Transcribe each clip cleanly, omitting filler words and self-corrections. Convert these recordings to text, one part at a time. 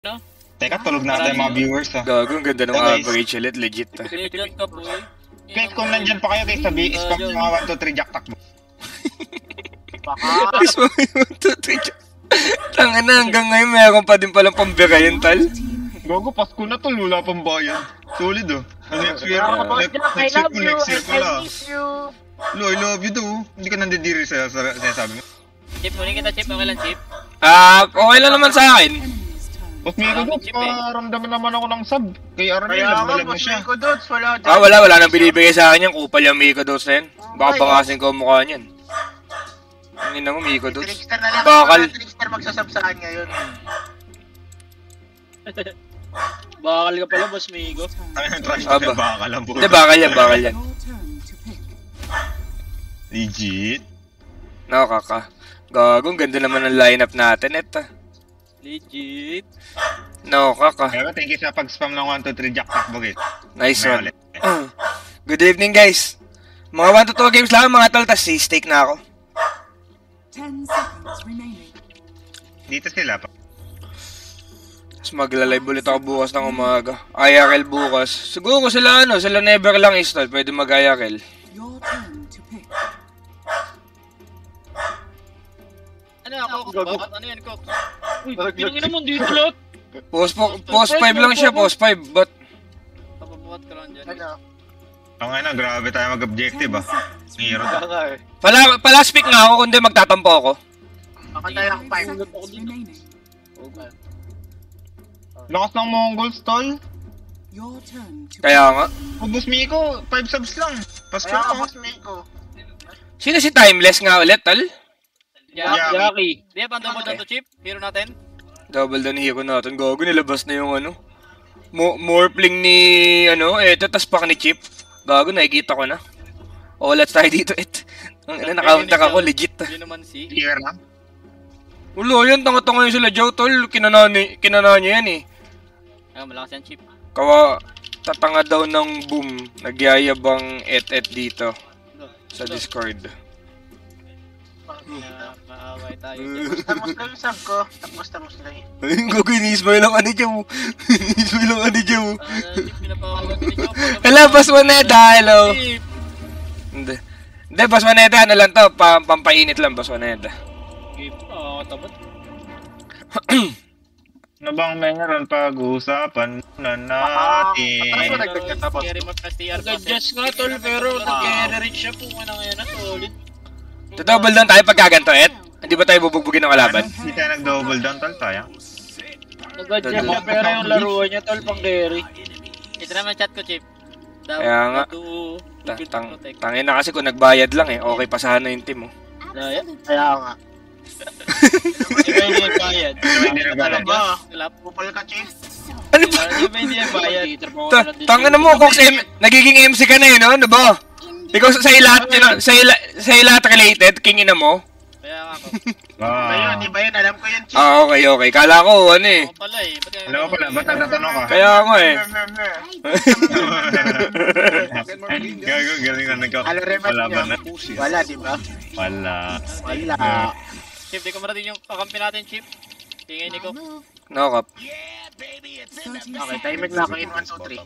No? Teka, tulog na tayo mga viewers ha. Gago, ang ganda ng guys. average ulit, legit ah. Legit ka po eh. Kahit kung nandyan pa kayo guys, sabi, spam yung mga 1, 2, 3 jack takbo. Is mo 1, 2, 3, tanga na, hanggang ngayon mayroon pa din palang pambira yun, tal. Gogo, Pasko na tol, wala pang bayan. Solid oh. Next year, I love you, next year pala. I miss you. Lo, I love you too. Hindi ka nandidiri sa sinasabi mo. Chip, huling kita Chip, okay lang Chip. Okay lang naman sa akin. Tapos Miko Dots, paramdaman naman ako ng sub. Kaya Arnel, nagbalag mo siya. Miko Dots, wala dyan. Wala nang binibigay sa akin yan. Kupal yung Miko Dots na yan. Baka bangasin ko ang mukha niyan. Ang ina mo, Miko Dots. Trickster na lang. Bakal. Trickster magsasab saan ngayon. Bakal ka pala, Boss Migo. Ay, trash na baka lang po. Hindi, bakal yan. Legit. Nakaka. Gago, ganda naman ang lineup natin, eta. Legit. Nakaka. Kaya thank you sa pag-spam ng 1, 2, 3 jack takbo guys. Nice one. Good evening, guys. Mga 1 to 2 games lang, mga tol, tas steak na ako. 10 seconds remaining. Dito sila pa. Tapos magla-live ulit ako bukas ng umaga. IRL bukas. Siguro sila sila never lang is tol. Pwede mag-IRL. Your turn to pick. Ano ako? Ano yan, Cox? Uy, pinangin naman dito lahat. Post 5 lang siya, post 5. But Papabuhat ka lang dyan. Ano? Na, grabe tayo mag-objective ah. Hero. pala speak nga ako, kundi magtatampo ako. Ako tayo ang 5. Seconds remaining. Lakas ng Mongols tol. Your turn to Kaya nga. Ubus Miko, 5 subs lang. Pasko Kaya na ako, oh. Boss Miko. Sino si Timeless nga ulit, tol? Jackie. Di ba, pang double to Chip? Hero natin? Double down hero natin. Gago, nilabas na yung Morphling ni, eto, tas pack ni Chip. Gago, nakikita ko na. Let's tayo dito, nakauntak ako, legit. Yun naman si. Clear na. Ulo, yan, tanga-tanga yun sila, Joe, tol. Kinana niya yan eh. Malakas yan Chip. Tatanga daw ng boom. Nagyayabang et dito. Sa Discord. Maaway tayo. Tapos lang yung sub ko. Tapos lang yun. Ayun, gago, ini-smile ang Joe. Ini-smile ang Joe. Chip, pinapawag ni Chip. Hello, Boss Maneta, hello. Hindi, Boss Maneta, ano lang to, pampainit lang, Boss Maneta. Tabat. Ano bang meron pag-uusapan muna natin? Carry mo plus TR. Nag-adjust nga tol, pero nag-carry rin siya po. Ano nga na tol. Double down tayo pagkaganto, Hindi ba tayo bubugbugin ng kalaban? Hindi tayo nag-double down tol, sayang. Nag-adjust siya, pero yung laruan niya tol, pang carry. Ito naman chat ko, Chip. Kaya nga. Tangin na kasi kung nagbayad lang okay pa sana yung team mo. Kaya nga. Iba hindi yung bayad. Hindi na Talaga. Pupal ka, Chief. Ano ba? Iba hindi yung bayad. Tangin na mo, Cox, nagiging MC ka na ano ba? Ikaw sa lahat related, kingin na mo? Kaya nga ako. Ayun, iba yun. Alam ko yun, Chief. Okay. Kala ko, Ako pala Alam mo pala, ba't nagtatanong ka? Kaya nga Gago, galing na nagkakalaban na. Wala, di ba? Wala. Chip, di ko marating yung kakampi natin, Chip. Tingin ko. Nakakap. Okay, timing na ako in 1, 2,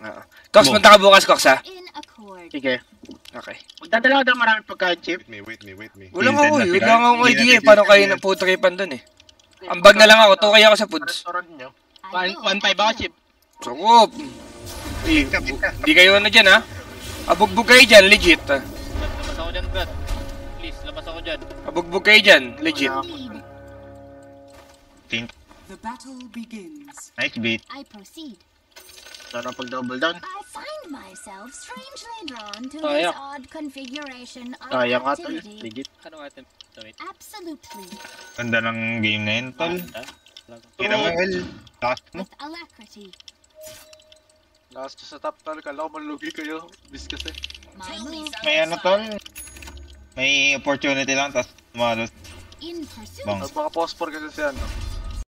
3. Cox, punta ka bukas, Cox, ha? Sige. Okay. Magdadala daw maraming pagkain, Chief. Wait me. Wala akong idea paano kayo ng food tripan dun Ang bag na lang ako, tukay ako sa foods. Restaurant nyo. 1.5 ba, Chip? Sukup! Di kayo dyan, ha? Abugbog kayo dyan, legit. Labas ako dyan, Brad. Please, labas ako dyan. Abugbog kayo dyan, legit. the battle begins. Nice beat. I proceed. Sana pag-double down. I find myself strangely drawn to yeah. this odd configuration of Kaya nga, tol. activity. Legit. Ano nga item? Wait. Absolutely. Ganda ng game na yun, tol. Kira mo, El. Lakas mo. With alacrity. Last sa top tol, kala ko malugi kayo. Bis kasi. My move. May tol. May opportunity lang, tapos tumalos. In pursuit. Bang. Baka phosphor kasi siya, no?